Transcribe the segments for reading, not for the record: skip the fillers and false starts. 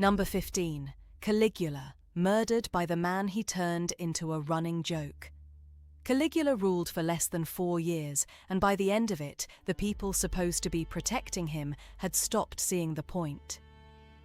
Number 15. Caligula, murdered by the man he turned into a running joke. Caligula ruled for less than 4 years, and by the end of it, the people supposed to be protecting him had stopped seeing the point.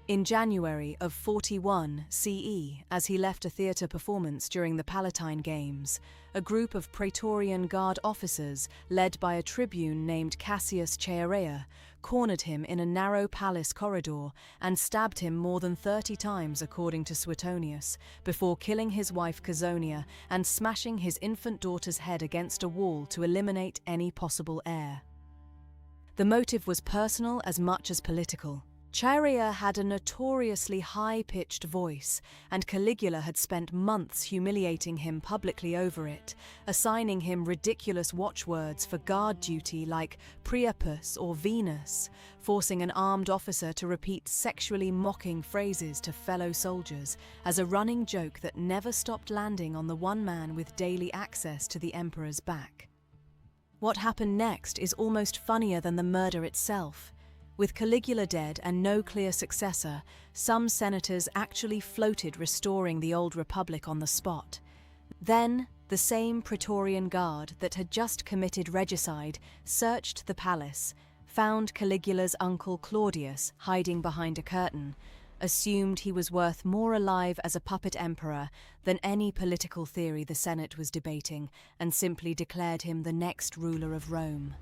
In January of 41 CE, as he left a theatre performance during the Palatine Games, a group of Praetorian Guard officers, led by a tribune named Cassius Chaerea, cornered him in a narrow palace corridor and stabbed him more than 30 times, according to Suetonius, before killing his wife Caesonia and smashing his infant daughter's head against a wall to eliminate any possible heir. The motive was personal as much as political. Chaerea had a notoriously high-pitched voice, and Caligula had spent months humiliating him publicly over it, assigning him ridiculous watchwords for guard duty like Priapus or Venus, forcing an armed officer to repeat sexually mocking phrases to fellow soldiers as a running joke that never stopped landing on the one man with daily access to the emperor's back. What happened next is almost funnier than the murder itself. With Caligula dead and no clear successor, some senators actually floated restoring the old republic on the spot. Then, the same Praetorian Guard that had just committed regicide searched the palace, found Caligula's uncle Claudius hiding behind a curtain, assumed he was worth more alive as a puppet emperor than any political theory the Senate was debating, and simply declared him the next ruler of Rome.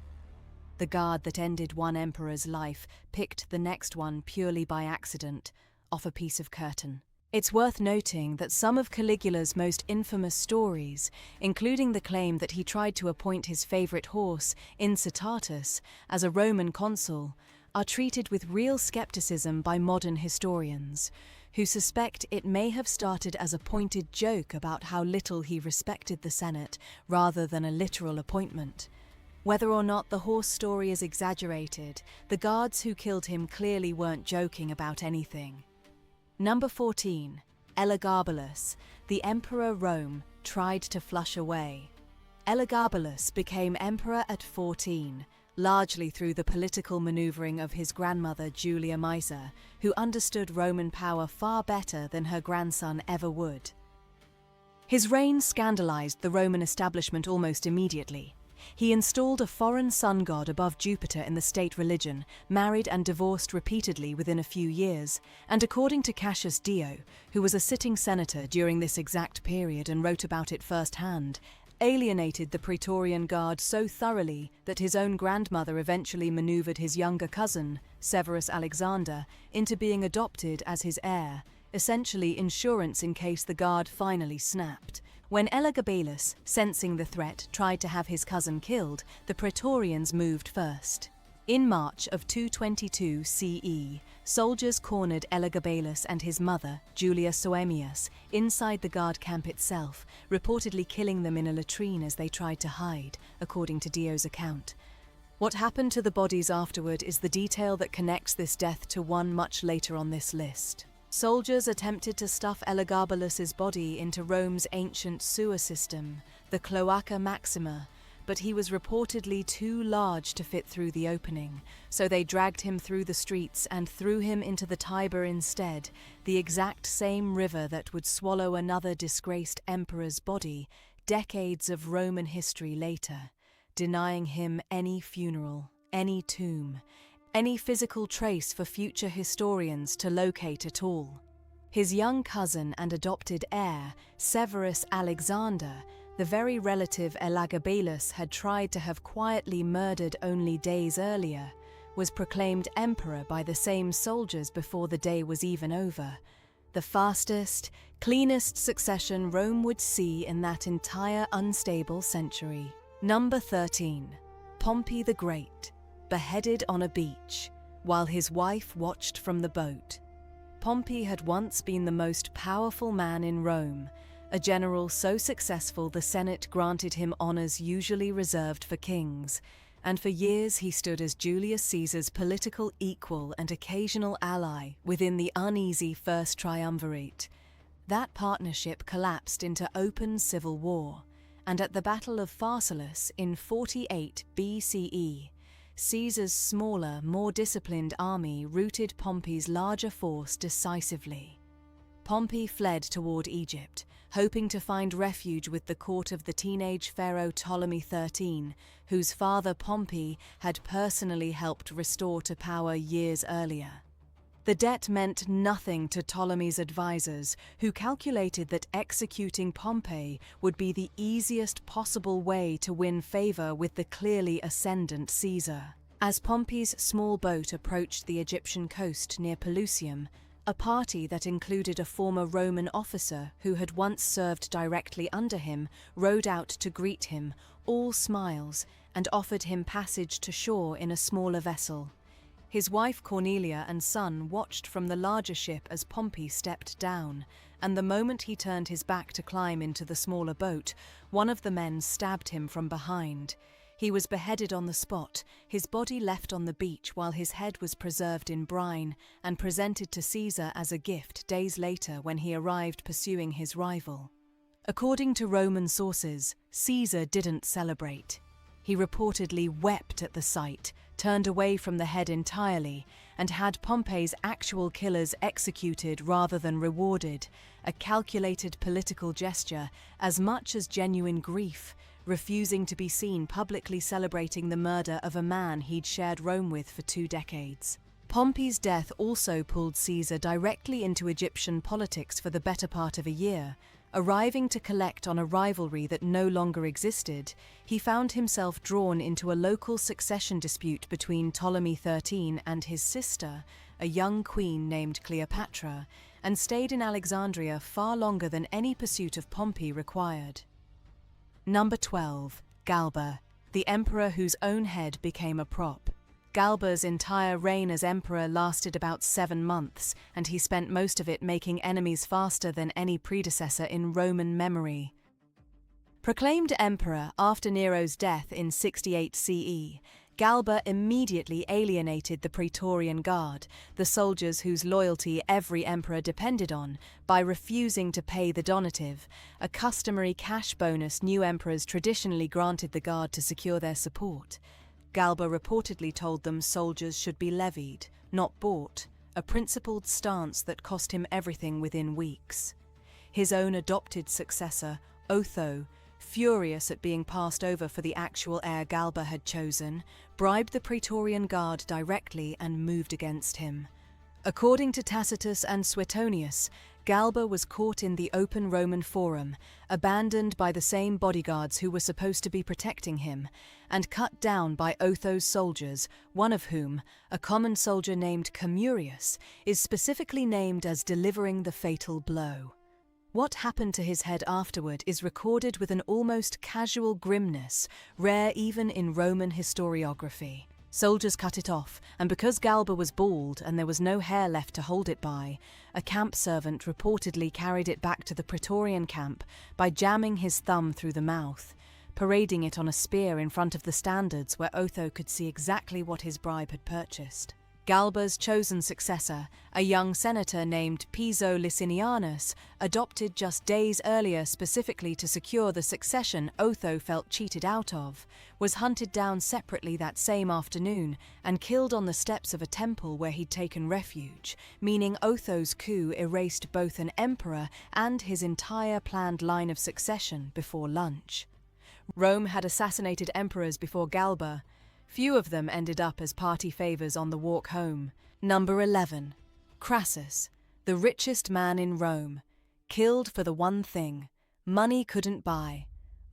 The guard that ended one emperor's life picked the next one purely by accident, off a piece of curtain. It's worth noting that some of Caligula's most infamous stories, including the claim that he tried to appoint his favorite horse, Incitatus, as a Roman consul, are treated with real skepticism by modern historians, who suspect it may have started as a pointed joke about how little he respected the Senate rather than a literal appointment. Whether or not the horse story is exaggerated, the guards who killed him clearly weren't joking about anything. Number 14. Elagabalus, the Emperor Rome tried to flush away. Elagabalus became emperor at 14, largely through the political maneuvering of his grandmother Julia Caesar, who understood Roman power far better than her grandson ever would. His reign scandalized the Roman establishment almost immediately. He installed a foreign sun god above Jupiter in the state religion, married and divorced repeatedly within a few years, and according to Cassius Dio, who was a sitting senator during this exact period and wrote about it firsthand, alienated the Praetorian Guard so thoroughly that his own grandmother eventually maneuvered his younger cousin, Severus Alexander, into being adopted as his heir, essentially insurance in case the Guard finally snapped. When Elagabalus, sensing the threat, tried to have his cousin killed, the Praetorians moved first. In March of 222 CE, soldiers cornered Elagabalus and his mother, Julia Soaemias, inside the guard camp itself, reportedly killing them in a latrine as they tried to hide, according to Dio's account. What happened to the bodies afterward is the detail that connects this death to one much later on this list. Soldiers attempted to stuff Elagabalus's body into Rome's ancient sewer system, the Cloaca Maxima, but he was reportedly too large to fit through the opening, so they dragged him through the streets and threw him into the Tiber instead, the exact same river that would swallow another disgraced emperor's body decades of Roman history later, denying him any funeral, any tomb, any physical trace for future historians to locate at all. His young cousin and adopted heir, Severus Alexander, the very relative Elagabalus had tried to have quietly murdered only days earlier, was proclaimed emperor by the same soldiers before the day was even over. The fastest, cleanest succession Rome would see in that entire unstable century. Number 13. Pompey the Great, beheaded on a beach, while his wife watched from the boat. Pompey had once been the most powerful man in Rome, a general so successful the Senate granted him honors usually reserved for kings, and for years he stood as Julius Caesar's political equal and occasional ally within the uneasy First Triumvirate. That partnership collapsed into open civil war, and at the Battle of Pharsalus in 48 BCE, Caesar's smaller, more disciplined army routed Pompey's larger force decisively. Pompey fled toward Egypt, hoping to find refuge with the court of the teenage pharaoh Ptolemy XIII, whose father Pompey had personally helped restore to power years earlier. The debt meant nothing to Ptolemy's advisors, who calculated that executing Pompey would be the easiest possible way to win favor with the clearly ascendant Caesar. As Pompey's small boat approached the Egyptian coast near Pelusium, a party that included a former Roman officer who had once served directly under him rowed out to greet him, all smiles, and offered him passage to shore in a smaller vessel. His wife Cornelia and son watched from the larger ship as Pompey stepped down, and the moment he turned his back to climb into the smaller boat, one of the men stabbed him from behind. He was beheaded on the spot, his body left on the beach while his head was preserved in brine and presented to Caesar as a gift days later when he arrived pursuing his rival. According to Roman sources, Caesar didn't celebrate. He reportedly wept at the sight, turned away from the head entirely, and had Pompey's actual killers executed rather than rewarded, a calculated political gesture as much as genuine grief, refusing to be seen publicly celebrating the murder of a man he'd shared Rome with for 2 decades. Pompey's death also pulled Caesar directly into Egyptian politics for the better part of a year. Arriving to collect on a rivalry that no longer existed, he found himself drawn into a local succession dispute between Ptolemy XIII and his sister, a young queen named Cleopatra, and stayed in Alexandria far longer than any pursuit of Pompey required. Number 12. Galba, the emperor whose own head became a prop. Galba's entire reign as emperor lasted about 7 months, and he spent most of it making enemies faster than any predecessor in Roman memory. Proclaimed emperor after Nero's death in 68 CE, Galba immediately alienated the Praetorian Guard, the soldiers whose loyalty every emperor depended on, by refusing to pay the donative, a customary cash bonus new emperors traditionally granted the Guard to secure their support. Galba reportedly told them soldiers should be levied, not bought, a principled stance that cost him everything within weeks. His own adopted successor, Otho, furious at being passed over for the actual heir Galba had chosen, bribed the Praetorian Guard directly and moved against him. According to Tacitus and Suetonius, Galba was caught in the open Roman forum, abandoned by the same bodyguards who were supposed to be protecting him, and cut down by Otho's soldiers, one of whom, a common soldier named Commodus, is specifically named as delivering the fatal blow. What happened to his head afterward is recorded with an almost casual grimness, rare even in Roman historiography. Soldiers cut it off, and because Galba was bald and there was no hair left to hold it by, a camp servant reportedly carried it back to the Praetorian camp by jamming his thumb through the mouth, parading it on a spear in front of the standards where Otho could see exactly what his bribe had purchased. Galba's chosen successor, a young senator named Piso Licinianus, adopted just days earlier specifically to secure the succession Otho felt cheated out of, was hunted down separately that same afternoon and killed on the steps of a temple where he'd taken refuge, meaning Otho's coup erased both an emperor and his entire planned line of succession before lunch. Rome had assassinated emperors before Galba. Few of them ended up as party favors on the walk home. Number 11. Crassus, the richest man in Rome, killed for the one thing money couldn't buy.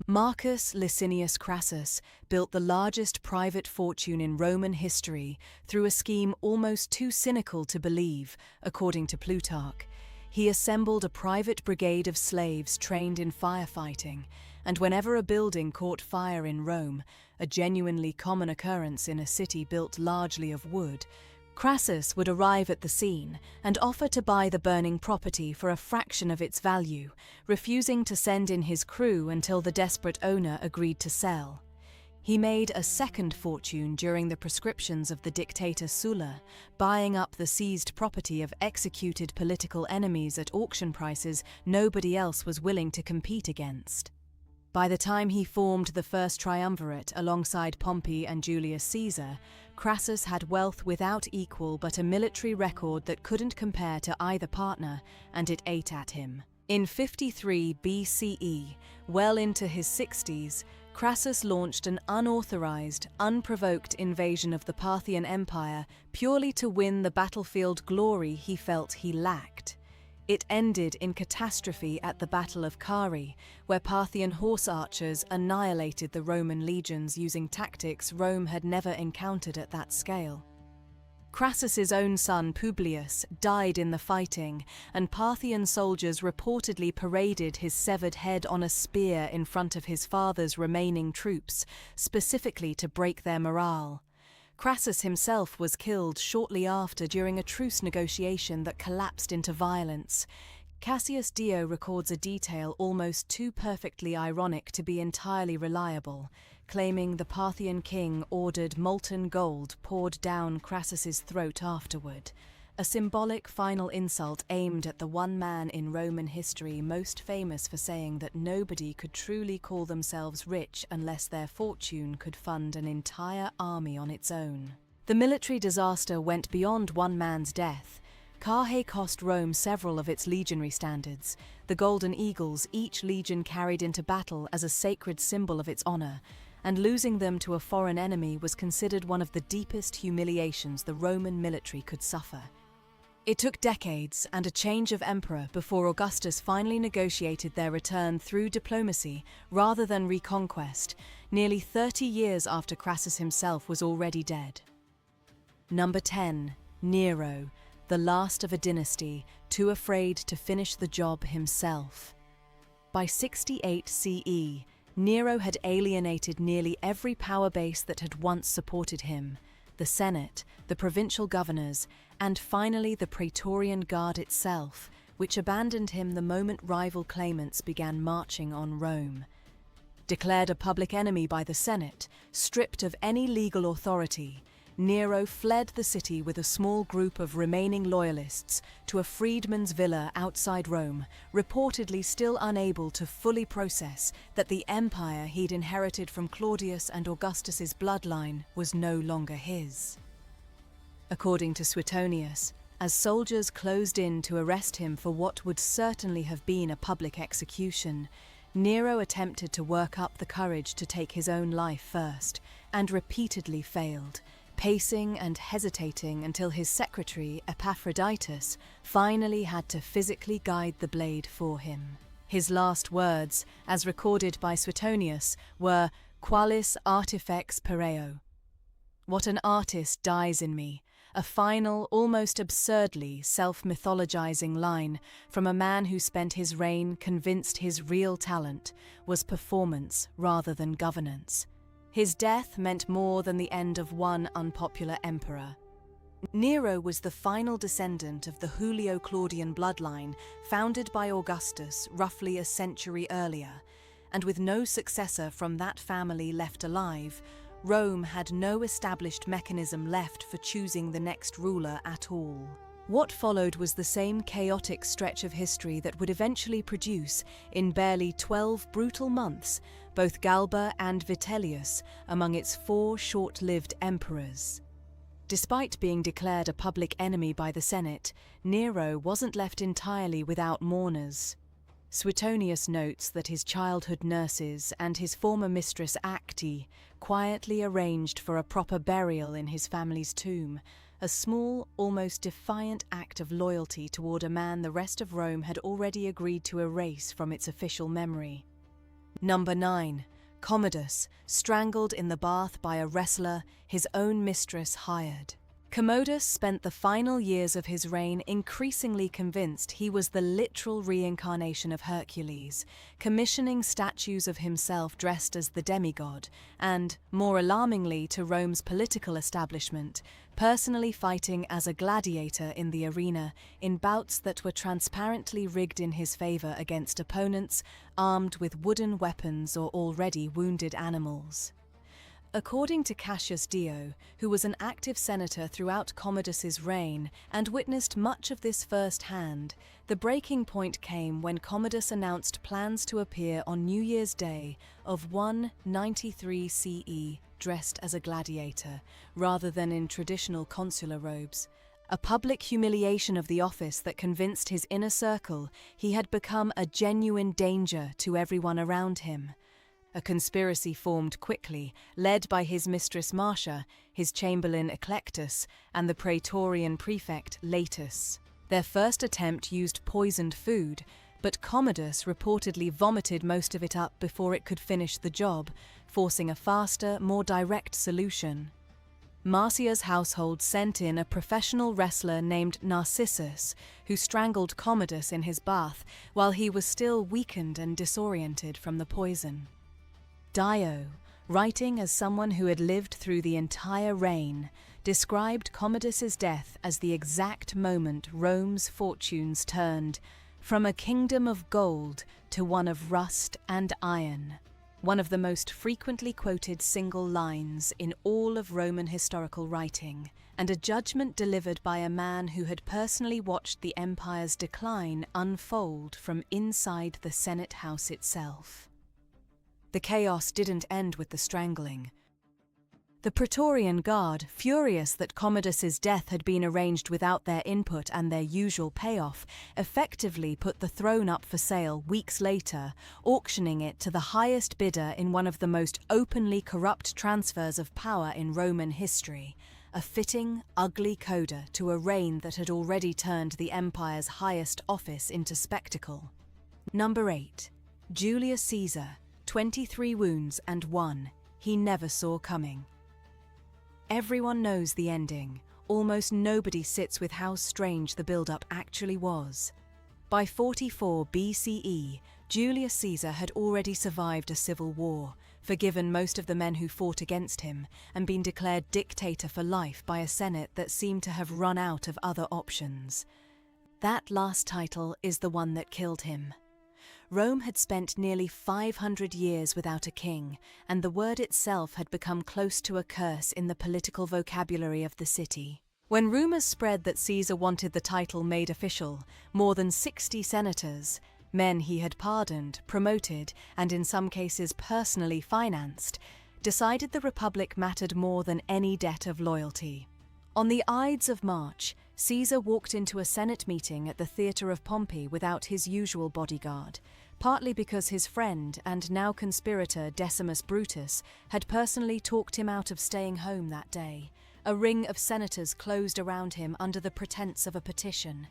Marcus Licinius Crassus built the largest private fortune in Roman history through a scheme almost too cynical to believe, according to Plutarch. He assembled a private brigade of slaves trained in firefighting, and whenever a building caught fire in Rome, a genuinely common occurrence in a city built largely of wood, Crassus would arrive at the scene and offer to buy the burning property for a fraction of its value, refusing to send in his crew until the desperate owner agreed to sell. He made a second fortune during the proscriptions of the dictator Sulla, buying up the seized property of executed political enemies at auction prices nobody else was willing to compete against. By the time he formed the first triumvirate alongside Pompey and Julius Caesar, Crassus had wealth without equal but a military record that couldn't compare to either partner, and it ate at him. In 53 BCE, well into his 60s, Crassus launched an unauthorized, unprovoked invasion of the Parthian Empire purely to win the battlefield glory he felt he lacked. It ended in catastrophe at the Battle of Carrhae, where Parthian horse archers annihilated the Roman legions using tactics Rome had never encountered at that scale. Crassus's own son Publius died in the fighting, and Parthian soldiers reportedly paraded his severed head on a spear in front of his father's remaining troops, specifically to break their morale. Crassus himself was killed shortly after during a truce negotiation that collapsed into violence. Cassius Dio records a detail almost too perfectly ironic to be entirely reliable, claiming the Parthian king ordered molten gold poured down Crassus's throat afterward, a symbolic final insult aimed at the one man in Roman history most famous for saying that nobody could truly call themselves rich unless their fortune could fund an entire army on its own. The military disaster went beyond one man's death. Carrhae cost Rome several of its legionary standards, the golden eagles each legion carried into battle as a sacred symbol of its honor, and losing them to a foreign enemy was considered one of the deepest humiliations the Roman military could suffer. It took decades and a change of emperor before Augustus finally negotiated their return through diplomacy rather than reconquest, nearly 30 years after Crassus himself was already dead. Number 10. Nero, the last of a dynasty, too afraid to finish the job himself. By 68 CE, Nero had alienated nearly every power base that had once supported him: the Senate, the provincial governors, and finally the Praetorian Guard itself, which abandoned him the moment rival claimants began marching on Rome. Declared a public enemy by the Senate, stripped of any legal authority, Nero fled the city with a small group of remaining loyalists to a freedman's villa outside Rome, reportedly still unable to fully process that the empire he'd inherited from Claudius and Augustus's bloodline was no longer his. According to Suetonius, as soldiers closed in to arrest him for what would certainly have been a public execution, Nero attempted to work up the courage to take his own life first, and repeatedly failed, pacing and hesitating until his secretary, Epaphroditus, finally had to physically guide the blade for him. His last words, as recorded by Suetonius, were "Qualis artifex pereo." What an artist dies in me, a final, almost absurdly self-mythologizing line from a man who spent his reign convinced his real talent was performance rather than governance. His death meant more than the end of one unpopular emperor. Nero was the final descendant of the Julio-Claudian bloodline founded by Augustus roughly a century earlier, and with no successor from that family left alive, Rome had no established mechanism left for choosing the next ruler at all. What followed was the same chaotic stretch of history that would eventually produce, in barely 12 brutal months, both Galba and Vitellius among its 4 short-lived emperors. Despite being declared a public enemy by the Senate, Nero wasn't left entirely without mourners. Suetonius notes that his childhood nurses and his former mistress Acte quietly arranged for a proper burial in his family's tomb, a small, almost defiant act of loyalty toward a man the rest of Rome had already agreed to erase from its official memory. Number 9. Commodus, strangled in the bath by a wrestler his own mistress hired. Commodus spent the final years of his reign increasingly convinced he was the literal reincarnation of Hercules, commissioning statues of himself dressed as the demigod, and, more alarmingly to Rome's political establishment, personally fighting as a gladiator in the arena in bouts that were transparently rigged in his favor against opponents armed with wooden weapons or already wounded animals. According to Cassius Dio, who was an active senator throughout Commodus's reign and witnessed much of this firsthand, the breaking point came when Commodus announced plans to appear on New Year's Day of 193 CE dressed as a gladiator, rather than in traditional consular robes. A public humiliation of the office that convinced his inner circle he had become a genuine danger to everyone around him. A conspiracy formed quickly, led by his mistress Marcia, his chamberlain Eclectus, and the praetorian prefect Laetus. Their first attempt used poisoned food, but Commodus reportedly vomited most of it up before it could finish the job, forcing a faster, more direct solution. Marcia's household sent in a professional wrestler named Narcissus, who strangled Commodus in his bath while he was still weakened and disoriented from the poison. Dio, writing as someone who had lived through the entire reign, described Commodus's death as the exact moment Rome's fortunes turned from a kingdom of gold to one of rust and iron, one of the most frequently quoted single lines in all of Roman historical writing, and a judgment delivered by a man who had personally watched the empire's decline unfold from inside the Senate house itself. The chaos didn't end with the strangling. The Praetorian Guard, furious that Commodus's death had been arranged without their input and their usual payoff, effectively put the throne up for sale weeks later, auctioning it to the highest bidder in one of the most openly corrupt transfers of power in Roman history, a fitting, ugly coda to a reign that had already turned the empire's highest office into spectacle. Number 8. Julius Caesar. 23 wounds and one he never saw coming. Everyone knows the ending. Almost nobody sits with how strange the build-up actually was. By 44 BCE, Julius Caesar had already survived a civil war, forgiven most of the men who fought against him, and been declared dictator for life by a Senate that seemed to have run out of other options. That last title is the one that killed him. Rome had spent nearly 500 years without a king, and the word itself had become close to a curse in the political vocabulary of the city. When rumors spread that Caesar wanted the title made official, more than 60 senators, men he had pardoned, promoted, and in some cases personally financed, decided the Republic mattered more than any debt of loyalty. On the Ides of March, Caesar walked into a Senate meeting at the theatre of Pompey without his usual bodyguard, partly because his friend and now conspirator Decimus Brutus had personally talked him out of staying home that day. A ring of senators closed around him under the pretense of a petition.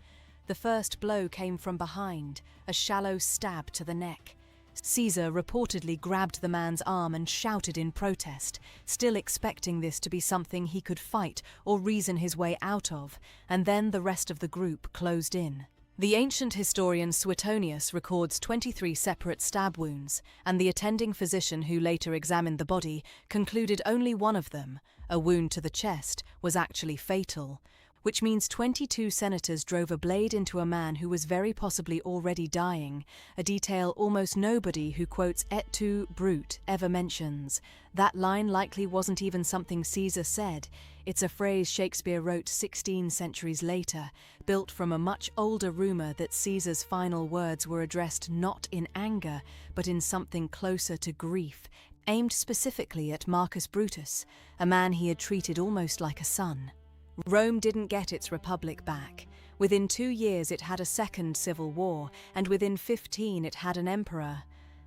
The first blow came from behind, a shallow stab to the neck. Caesar reportedly grabbed the man's arm and shouted in protest, still expecting this to be something he could fight or reason his way out of, and then the rest of the group closed in. The ancient historian Suetonius records 23 separate stab wounds, and the attending physician who later examined the body concluded only one of them, a wound to the chest, was actually fatal, which means 22 senators drove a blade into a man who was very possibly already dying, a detail almost nobody who quotes Et tu, Brute ever mentions. That line likely wasn't even something Caesar said. It's a phrase Shakespeare wrote 16 centuries later, built from a much older rumor that Caesar's final words were addressed not in anger, but in something closer to grief, aimed specifically at Marcus Brutus, a man he had treated almost like a son. Rome didn't get its republic back. Within 2 years it had a second civil war, and within 15 it had an emperor.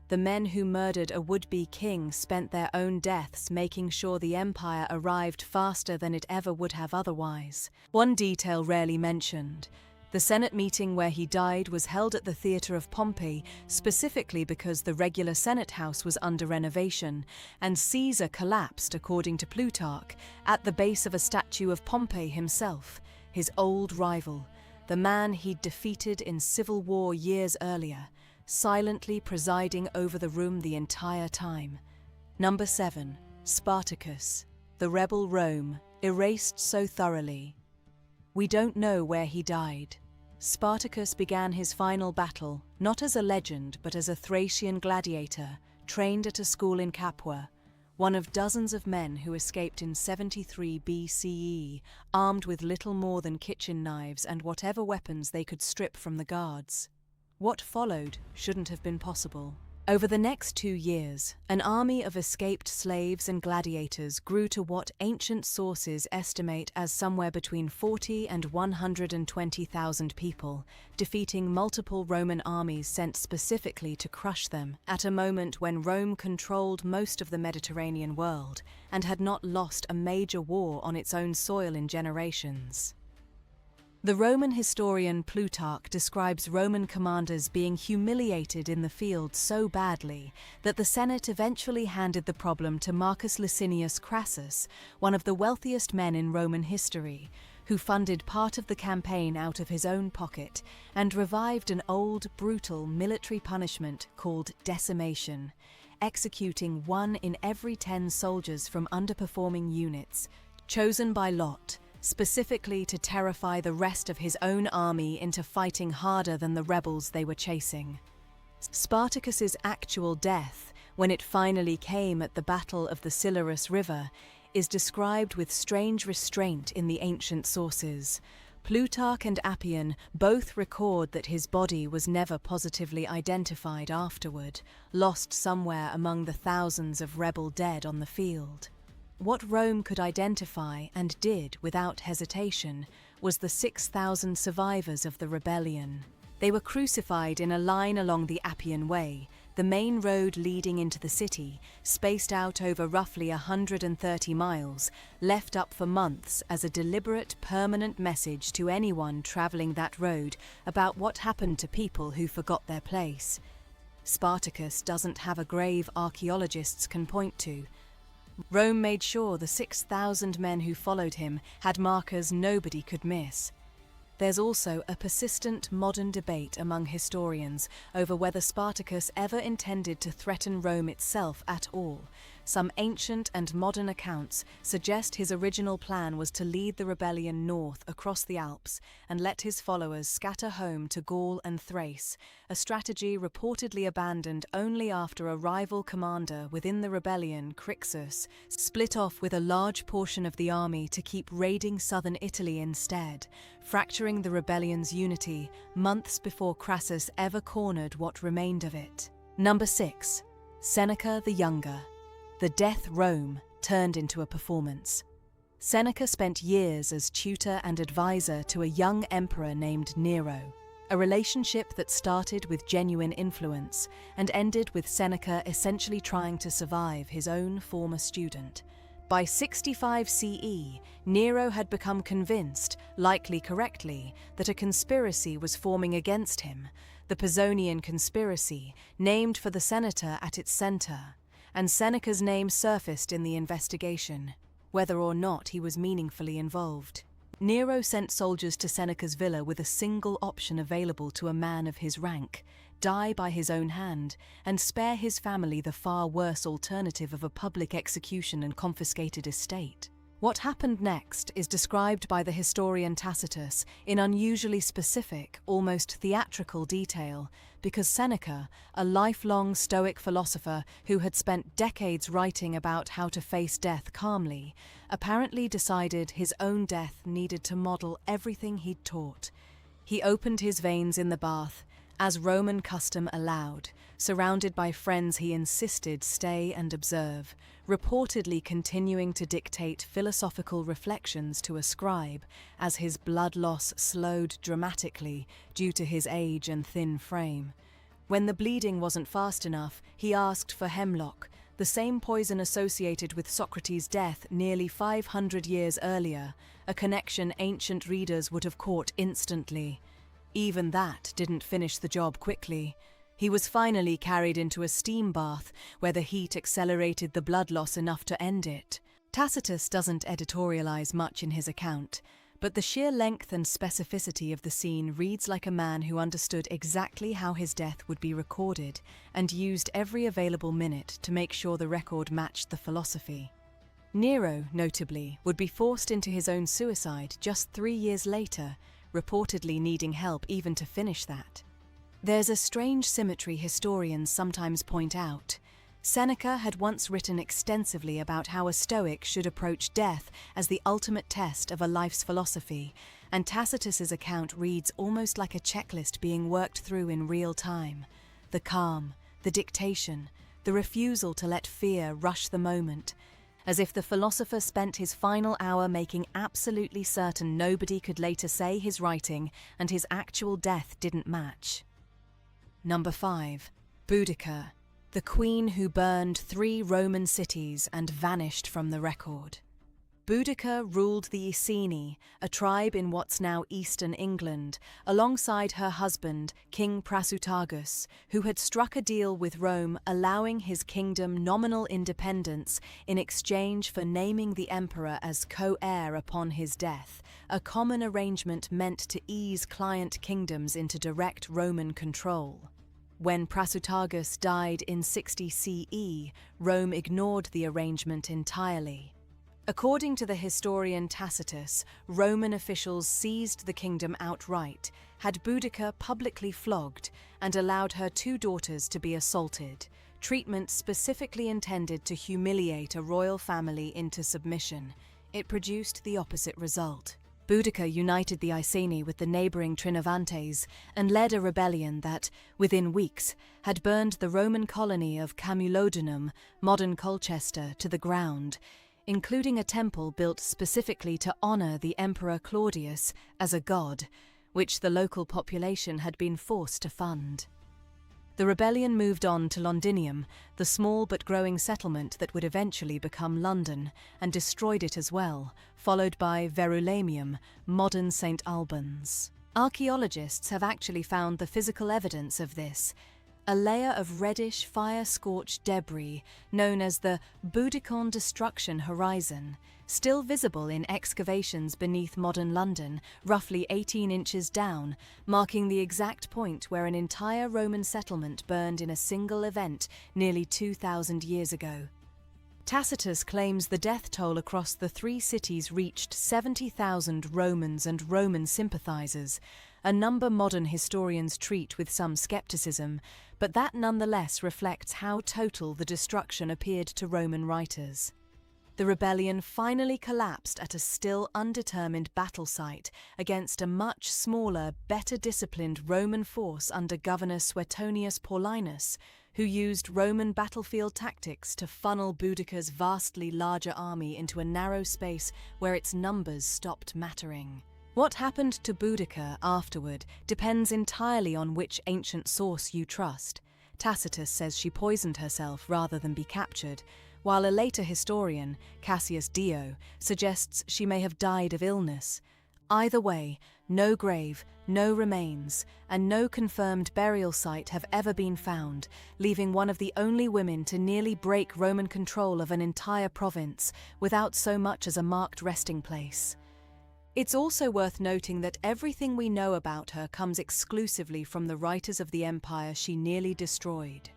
The men who murdered a would-be king spent their own deaths making sure the empire arrived faster than it ever would have otherwise. One detail rarely mentioned: the Senate meeting where he died was held at the theatre of Pompey, specifically because the regular Senate house was under renovation, and Caesar collapsed, according to Plutarch, at the base of a statue of Pompey himself, his old rival, the man he'd defeated in civil war years earlier, silently presiding over the room the entire time. Number 7. Spartacus, the rebel Rome, erased so thoroughly. We don't know where he died. Spartacus began his final battle, not as a legend but as a Thracian gladiator, trained at a school in Capua. one of dozens of men who escaped in 73 BCE, armed with little more than kitchen knives and whatever weapons they could strip from the guards. What followed shouldn't have been possible. Over the next 2 years, an army of escaped slaves and gladiators grew to what ancient sources estimate as somewhere between 40 and 120,000 people, defeating multiple Roman armies sent specifically to crush them at a moment when Rome controlled most of the Mediterranean world and had not lost a major war on its own soil in generations. The Roman historian Plutarch describes Roman commanders being humiliated in the field so badly that the Senate eventually handed the problem to Marcus Licinius Crassus, one of the wealthiest men in Roman history, who funded part of the campaign out of his own pocket and revived an old, brutal military punishment called decimation, executing 1 in every 10 soldiers from underperforming units, chosen by lot, specifically to terrify the rest of his own army into fighting harder than the rebels they were chasing. Spartacus's actual death, when it finally came at the Battle of the Silarus River, is described with strange restraint in the ancient sources. Plutarch and Appian both record that his body was never positively identified afterward, lost somewhere among the thousands of rebel dead on the field. What Rome could identify, and did without hesitation, was the 6,000 survivors of the rebellion. They were crucified in a line along the Appian Way, the main road leading into the city, spaced out over roughly 130 miles, left up for months as a deliberate, permanent message to anyone travelling that road about what happened to people who forgot their place. Spartacus doesn't have a grave archaeologists can point to. Rome made sure the 6,000 men who followed him had markers nobody could miss. There's also a persistent modern debate among historians over whether Spartacus ever intended to threaten Rome itself at all. Some ancient and modern accounts suggest his original plan was to lead the rebellion north across the Alps and let his followers scatter home to Gaul and Thrace, a strategy reportedly abandoned only after a rival commander within the rebellion, Crassus, split off with a large portion of the army to keep raiding southern Italy instead, fracturing the rebellion's unity months before Crassus ever cornered what remained of it. Number 6. Seneca the Younger. The death Rome turned into a performance. Seneca spent years as tutor and advisor to a young emperor named Nero, a relationship that started with genuine influence and ended with Seneca essentially trying to survive his own former student. By 65 CE, Nero had become convinced, likely correctly, that a conspiracy was forming against him, the Pisonian conspiracy, named for the senator at its center, and Seneca's name surfaced in the investigation, whether or not he was meaningfully involved. Nero sent soldiers to Seneca's villa with a single option available to a man of his rank: die by his own hand, and spare his family the far worse alternative of a public execution and confiscated estate. What happened next is described by the historian Tacitus in unusually specific, almost theatrical detail, because Seneca, a lifelong Stoic philosopher who had spent decades writing about how to face death calmly, apparently decided his own death needed to model everything he'd taught. He opened his veins in the bath, as Roman custom allowed, surrounded by friends he insisted stay and observe, reportedly continuing to dictate philosophical reflections to a scribe as his blood loss slowed dramatically due to his age and thin frame. When the bleeding wasn't fast enough, he asked for hemlock, the same poison associated with Socrates' death nearly 500 years earlier, a connection ancient readers would have caught instantly. Even that didn't finish the job quickly. He was finally carried into a steam bath where the heat accelerated the blood loss enough to end it. Tacitus doesn't editorialize much in his account, but the sheer length and specificity of the scene reads like a man who understood exactly how his death would be recorded and used every available minute to make sure the record matched the philosophy. Nero, notably, would be forced into his own suicide just 3 years later, reportedly needing help even to finish that. There's a strange symmetry historians sometimes point out. Seneca had once written extensively about how a Stoic should approach death as the ultimate test of a life's philosophy, and Tacitus's account reads almost like a checklist being worked through in real time. The calm, the dictation, the refusal to let fear rush the moment, as if the philosopher spent his final hour making absolutely certain nobody could later say his writing and his actual death didn't match. Number 5. Boudica, the queen who burned 3 Roman cities and vanished from the record. Boudica ruled the Iceni, a tribe in what's now eastern England, alongside her husband, King Prasutagus, who had struck a deal with Rome allowing his kingdom nominal independence in exchange for naming the emperor as co-heir upon his death, a common arrangement meant to ease client kingdoms into direct Roman control. When Prasutagus died in 60 CE, Rome ignored the arrangement entirely. According to the historian Tacitus, Roman officials seized the kingdom outright, had Boudica publicly flogged, and allowed her 2 daughters to be assaulted, treatment specifically intended to humiliate a royal family into submission. It produced the opposite result. Boudica united the Iceni with the neighbouring Trinovantes and led a rebellion that, within weeks, had burned the Roman colony of Camulodunum, modern Colchester, to the ground, including a temple built specifically to honour the Emperor Claudius as a god, which the local population had been forced to fund. The rebellion moved on to Londinium, the small but growing settlement that would eventually become London, and destroyed it as well, followed by Verulamium, modern St. Albans. Archaeologists have actually found the physical evidence of this, a layer of reddish, fire-scorched debris known as the Boudiccan destruction horizon, still visible in excavations beneath modern London, roughly 18 inches down, marking the exact point where an entire Roman settlement burned in a single event nearly 2,000 years ago. Tacitus claims the death toll across the 3 cities reached 70,000 Romans and Roman sympathizers, a number modern historians treat with some skepticism, but that nonetheless reflects how total the destruction appeared to Roman writers. The rebellion finally collapsed at a still undetermined battle site against a much smaller, better disciplined Roman force under Governor Suetonius Paulinus, who used Roman battlefield tactics to funnel Boudica's vastly larger army into a narrow space where its numbers stopped mattering. What happened to Boudica afterward depends entirely on which ancient source you trust. Tacitus says she poisoned herself rather than be captured, while a later historian, Cassius Dio, suggests she may have died of illness. Either way, no grave, no remains, and no confirmed burial site have ever been found, leaving one of the only women to nearly break Roman control of an entire province without so much as a marked resting place. It's also worth noting that everything we know about her comes exclusively from the writers of the empire she nearly destroyed.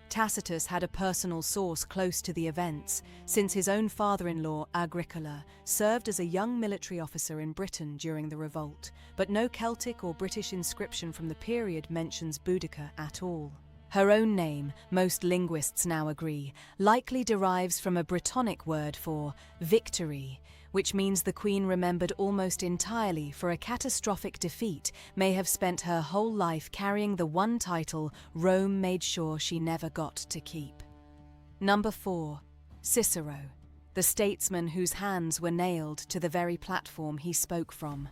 Tacitus had a personal source close to the events, since his own father-in-law, Agricola, served as a young military officer in Britain during the revolt, but no Celtic or British inscription from the period mentions Boudica at all. Her own name, most linguists now agree, likely derives from a Brittonic word for victory, which means the queen remembered almost entirely for a catastrophic defeat may have spent her whole life carrying the one title Rome made sure she never got to keep. Number 4. Cicero, the statesman whose hands were nailed to the very platform he spoke from.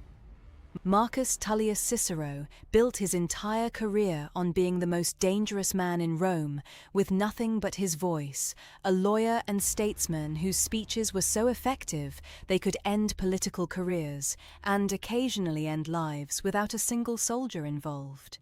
Marcus Tullius Cicero built his entire career on being the most dangerous man in Rome, with nothing but his voice, a lawyer and statesman whose speeches were so effective they could end political careers and occasionally end lives without a single soldier involved.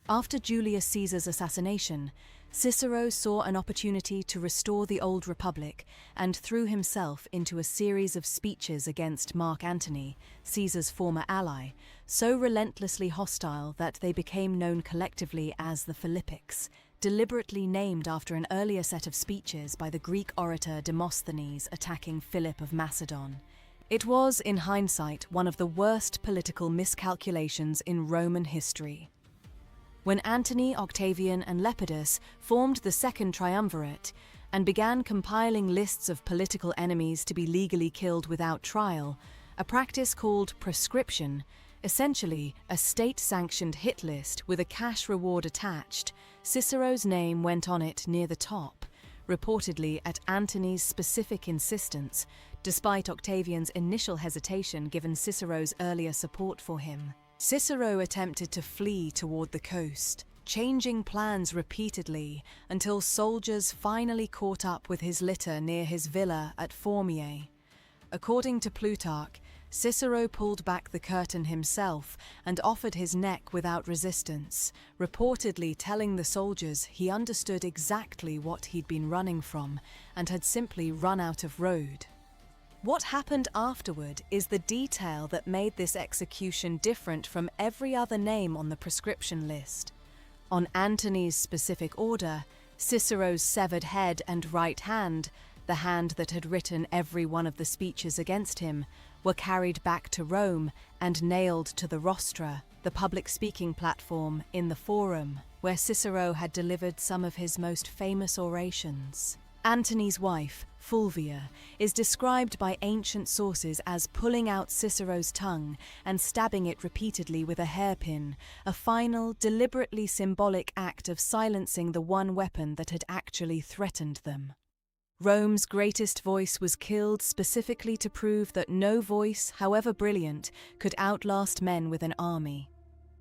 After Julius Caesar's assassination, Cicero saw an opportunity to restore the old republic and threw himself into a series of speeches against Mark Antony, Caesar's former ally, so relentlessly hostile that they became known collectively as the Philippics, deliberately named after an earlier set of speeches by the Greek orator Demosthenes attacking Philip of Macedon. It was, in hindsight, one of the worst political miscalculations in Roman history. When Antony, Octavian, and Lepidus formed the Second Triumvirate and began compiling lists of political enemies to be legally killed without trial, a practice called proscription, essentially a state-sanctioned hit list with a cash reward attached, Cicero's name went on it near the top, reportedly at Antony's specific insistence, despite Octavian's initial hesitation given Cicero's earlier support for him. Cicero attempted to flee toward the coast, changing plans repeatedly until soldiers finally caught up with his litter near his villa at Formiae. According to Plutarch, Cicero pulled back the curtain himself and offered his neck without resistance, reportedly telling the soldiers he understood exactly what he'd been running from and had simply run out of road. What happened afterward is the detail that made this execution different from every other name on the proscription list. On Antony's specific order, Cicero's severed head and right hand, the hand that had written every one of the speeches against him, were carried back to Rome and nailed to the rostra, the public speaking platform in the Forum, where Cicero had delivered some of his most famous orations. Antony's wife, Fulvia, is described by ancient sources as pulling out Cicero's tongue and stabbing it repeatedly with a hairpin, a final, deliberately symbolic act of silencing the one weapon that had actually threatened them. Rome's greatest voice was killed specifically to prove that no voice, however brilliant, could outlast men with an army.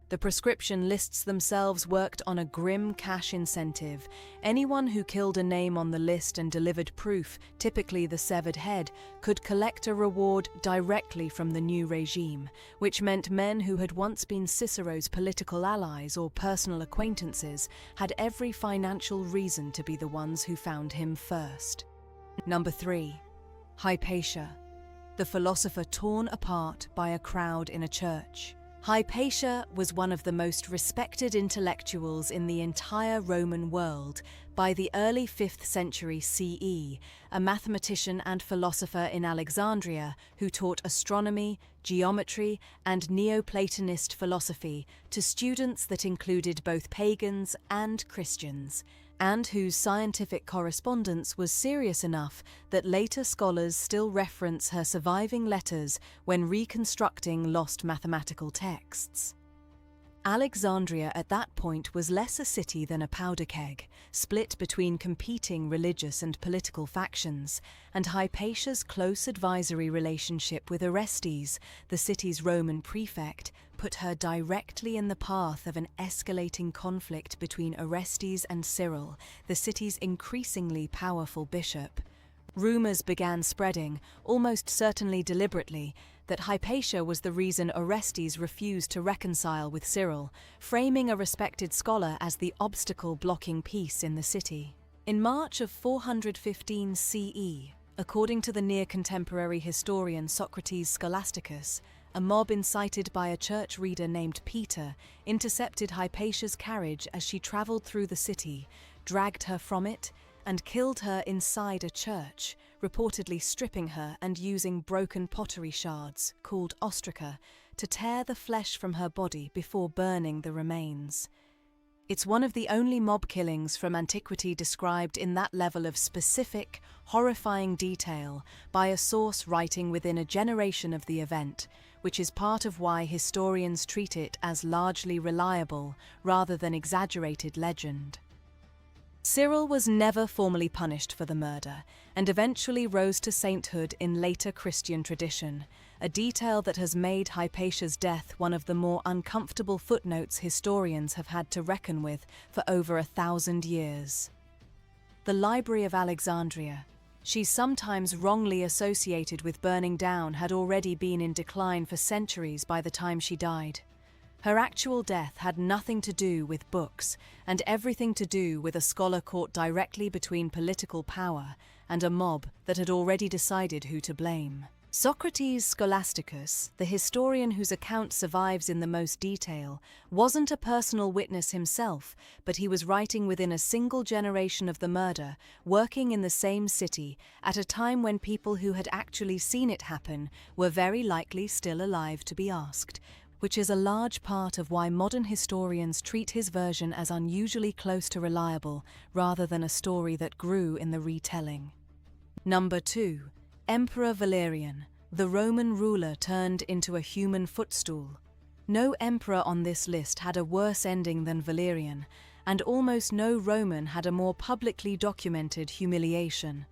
The proscription lists themselves worked on a grim cash incentive. Anyone who killed a name on the list and delivered proof, typically the severed head, could collect a reward directly from the new regime, which meant men who had once been Cicero's political allies or personal acquaintances had every financial reason to be the ones who found him first. Number 3. Hypatia, the philosopher torn apart by a crowd in a church. Hypatia was one of the most respected intellectuals in the entire Roman world by the early 5th century CE, a mathematician and philosopher in Alexandria who taught astronomy, geometry, and Neoplatonist philosophy to students that included both pagans and Christians, and whose scientific correspondence was serious enough that later scholars still reference her surviving letters when reconstructing lost mathematical texts. Alexandria at that point was less a city than a powder keg, split between competing religious and political factions, and Hypatia's close advisory relationship with Orestes, the city's Roman prefect, put her directly in the path of an escalating conflict between Orestes and Cyril, the city's increasingly powerful bishop. Rumors began spreading, almost certainly deliberately, that Hypatia was the reason Orestes refused to reconcile with Cyril, framing a respected scholar as the obstacle blocking peace in the city. In March of 415 CE, according to the near-contemporary historian Socrates Scholasticus, a mob incited by a church reader named Peter intercepted Hypatia's carriage as she travelled through the city, dragged her from it, and killed her inside a church, reportedly stripping her and using broken pottery shards, called ostraca, to tear the flesh from her body before burning the remains. It's one of the only mob killings from antiquity described in that level of specific, horrifying detail by a source writing within a generation of the event, which is part of why historians treat it as largely reliable rather than exaggerated legend. Cyril was never formally punished for the murder, and eventually rose to sainthood in later Christian tradition, a detail that has made Hypatia's death one of the more uncomfortable footnotes historians have had to reckon with for over 1,000 years. The Library of Alexandria, she's sometimes wrongly associated with burning down, had already been in decline for centuries by the time she died. Her actual death had nothing to do with books and everything to do with a scholar caught directly between political power and a mob that had already decided who to blame. Socrates Scholasticus, the historian whose account survives in the most detail, wasn't a personal witness himself, but he was writing within a single generation of the murder, working in the same city, at a time when people who had actually seen it happen were very likely still alive to be asked, which is a large part of why modern historians treat his version as unusually close to reliable rather than a story that grew in the retelling. Number 2. Emperor Valerian, the Roman ruler turned into a human footstool. No emperor on this list had a worse ending than Valerian, and almost no Roman had a more publicly documented humiliation.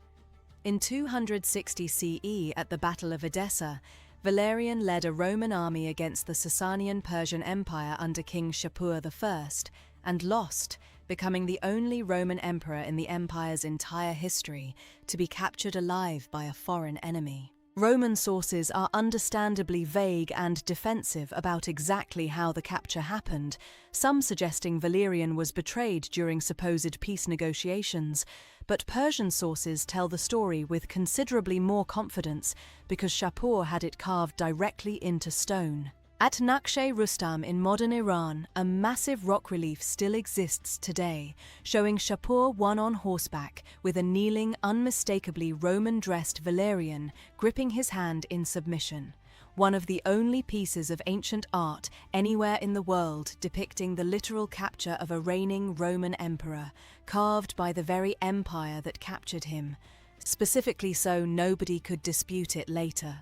In 260 CE, at the Battle of Edessa, Valerian led a Roman army against the Sasanian Persian Empire under King Shapur I and lost, becoming the only Roman emperor in the empire's entire history to be captured alive by a foreign enemy. Roman sources are understandably vague and defensive about exactly how the capture happened, some suggesting Valerian was betrayed during supposed peace negotiations, but Persian sources tell the story with considerably more confidence because Shapur had it carved directly into stone. At Naqsh-e-Rustam in modern Iran, a massive rock relief still exists today, showing Shapur one on horseback with a kneeling, unmistakably Roman-dressed Valerian gripping his hand in submission, one of the only pieces of ancient art anywhere in the world depicting the literal capture of a reigning Roman emperor, carved by the very empire that captured him, specifically so nobody could dispute it later.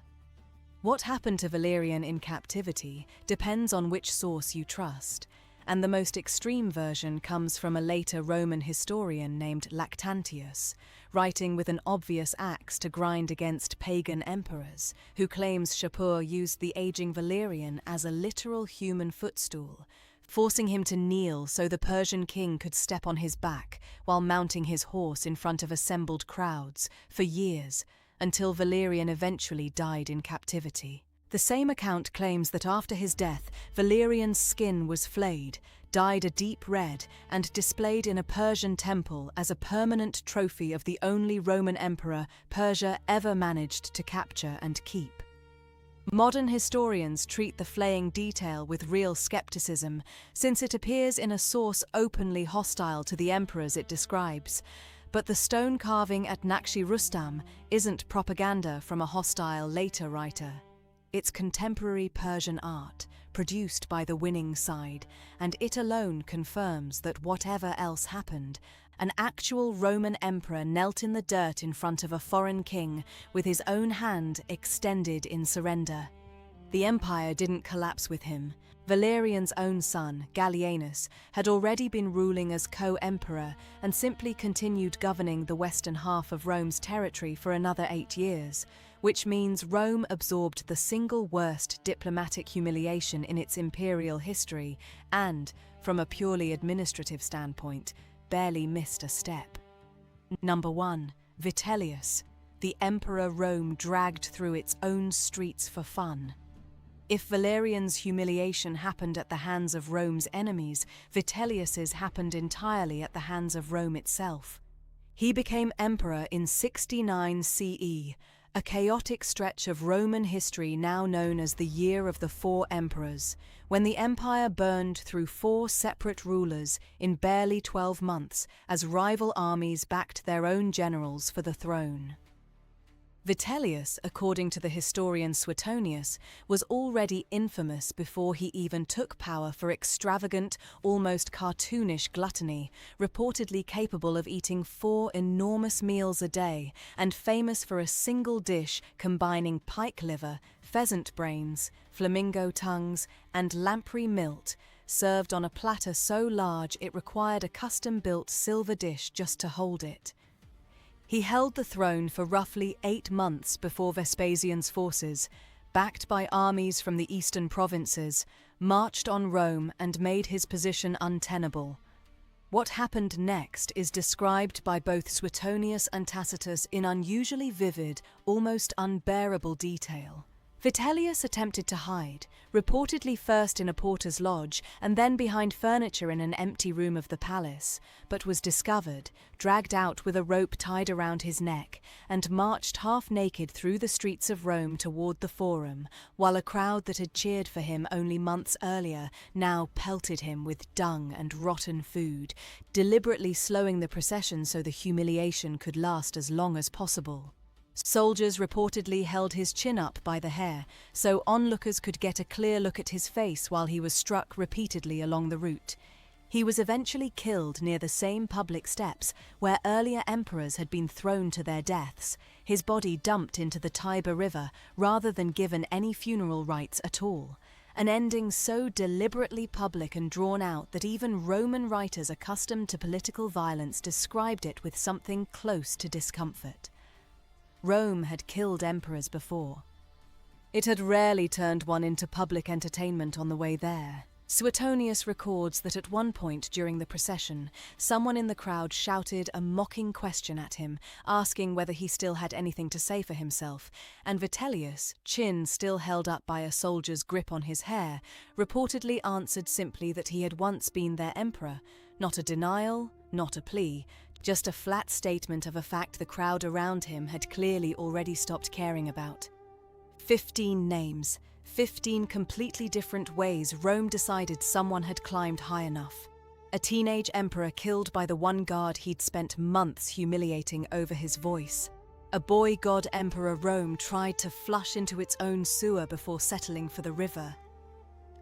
What happened to Valerian in captivity depends on which source you trust, and the most extreme version comes from a later Roman historian named Lactantius, writing with an obvious axe to grind against pagan emperors, who claims Shapur used the aging Valerian as a literal human footstool, forcing him to kneel so the Persian king could step on his back while mounting his horse in front of assembled crowds for years, until Valerian eventually died in captivity. The same account claims that after his death, Valerian's skin was flayed, dyed a deep red, and displayed in a Persian temple as a permanent trophy of the only Roman emperor Persia ever managed to capture and keep. Modern historians treat the flaying detail with real skepticism, since it appears in a source openly hostile to the emperors it describes. But the stone carving at Naqsh-e-Rustam isn't propaganda from a hostile later writer. It's contemporary Persian art, produced by the winning side, and it alone confirms that whatever else happened, an actual Roman emperor knelt in the dirt in front of a foreign king with his own hand extended in surrender. The empire didn't collapse with him. Valerian's own son, Gallienus, had already been ruling as co-emperor and simply continued governing the western half of Rome's territory for another 8 years, which means Rome absorbed the single worst diplomatic humiliation in its imperial history and, from a purely administrative standpoint, barely missed a step. Number 1. Vitellius, the emperor Rome dragged through its own streets for fun. If Valerian's humiliation happened at the hands of Rome's enemies, Vitellius's happened entirely at the hands of Rome itself. He became emperor in 69 CE, a chaotic stretch of Roman history now known as the Year of the Four Emperors, when the empire burned through 4 separate rulers in barely 12 months as rival armies backed their own generals for the throne. Vitellius, according to the historian Suetonius, was already infamous before he even took power for extravagant, almost cartoonish gluttony, reportedly capable of eating 4 enormous meals a day and famous for a single dish combining pike liver, pheasant brains, flamingo tongues, and lamprey milt, served on a platter so large it required a custom-built silver dish just to hold it. He held the throne for roughly 8 months before Vespasian's forces, backed by armies from the eastern provinces, marched on Rome and made his position untenable. What happened next is described by both Suetonius and Tacitus in unusually vivid, almost unbearable detail. Vitellius attempted to hide, reportedly first in a porter's lodge and then behind furniture in an empty room of the palace, but was discovered, dragged out with a rope tied around his neck, and marched half-naked through the streets of Rome toward the Forum, while a crowd that had cheered for him only months earlier now pelted him with dung and rotten food, deliberately slowing the procession so the humiliation could last as long as possible. Soldiers reportedly held his chin up by the hair, so onlookers could get a clear look at his face while he was struck repeatedly along the route. He was eventually killed near the same public steps where earlier emperors had been thrown to their deaths, his body dumped into the Tiber River rather than given any funeral rites at all. An ending so deliberately public and drawn out that even Roman writers accustomed to political violence described it with something close to discomfort. Rome had killed emperors before. It had rarely turned one into public entertainment on the way there. Suetonius records that at one point during the procession, someone in the crowd shouted a mocking question at him, asking whether he still had anything to say for himself, and Vitellius, chin still held up by a soldier's grip on his hair, reportedly answered simply that he had once been their emperor, not a denial, not a plea, just a flat statement of a fact the crowd around him had clearly already stopped caring about. 15 names. 15 completely different ways Rome decided someone had climbed high enough. A teenage emperor killed by the one guard he'd spent months humiliating over his voice. A boy god emperor Rome tried to flush into its own sewer before settling for the river.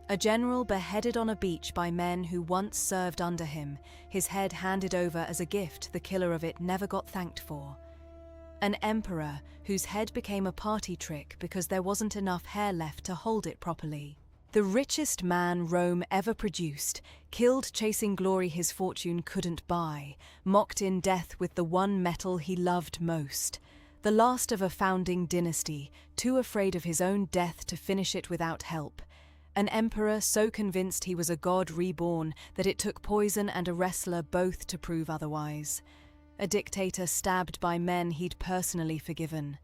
A general beheaded on a beach by men who once served under him, his head handed over as a gift the killer of it never got thanked for. An emperor whose head became a party trick because there wasn't enough hair left to hold it properly. The richest man Rome ever produced, killed chasing glory his fortune couldn't buy, mocked in death with the one metal he loved most. The last of a founding dynasty, too afraid of his own death to finish it without help. An emperor so convinced he was a god reborn that it took poison and a wrestler both to prove otherwise. A dictator stabbed by men he'd personally forgiven.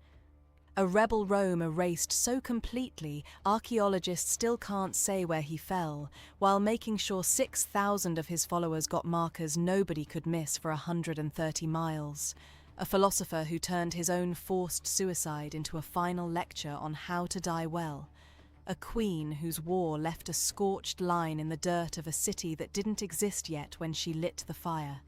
A rebel Rome erased so completely archaeologists still can't say where he fell, while making sure 6,000 of his followers got markers nobody could miss for 130 miles. A philosopher who turned his own forced suicide into a final lecture on how to die well. A queen whose war left a scorched line in the dirt of a city that didn't exist yet when she lit the fire.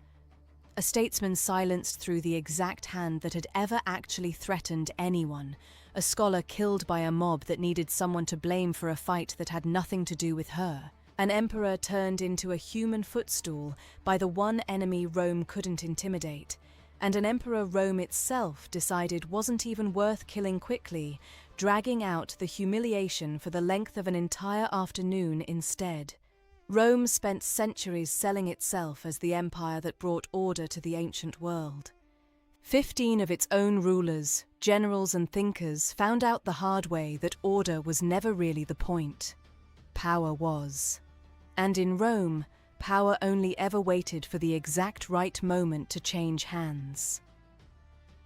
A statesman silenced through the exact hand that had ever actually threatened anyone. A scholar killed by a mob that needed someone to blame for a fight that had nothing to do with her. An emperor turned into a human footstool by the one enemy Rome couldn't intimidate. And an emperor Rome itself decided wasn't even worth killing quickly, dragging out the humiliation for the length of an entire afternoon instead. Rome spent centuries selling itself as the empire that brought order to the ancient world. 15 of its own rulers, generals and thinkers found out the hard way that order was never really the point. Power was. And in Rome, power only ever waited for the exact right moment to change hands.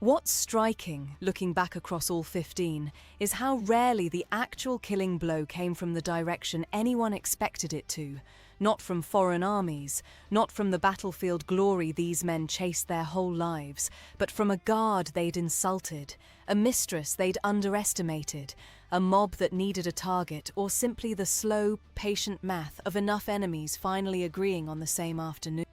What's striking, looking back across all 15, is how rarely the actual killing blow came from the direction anyone expected it to, not from foreign armies, not from the battlefield glory these men chased their whole lives, but from a guard they'd insulted, a mistress they'd underestimated, a mob that needed a target, or simply the slow, patient math of enough enemies finally agreeing on the same afternoon.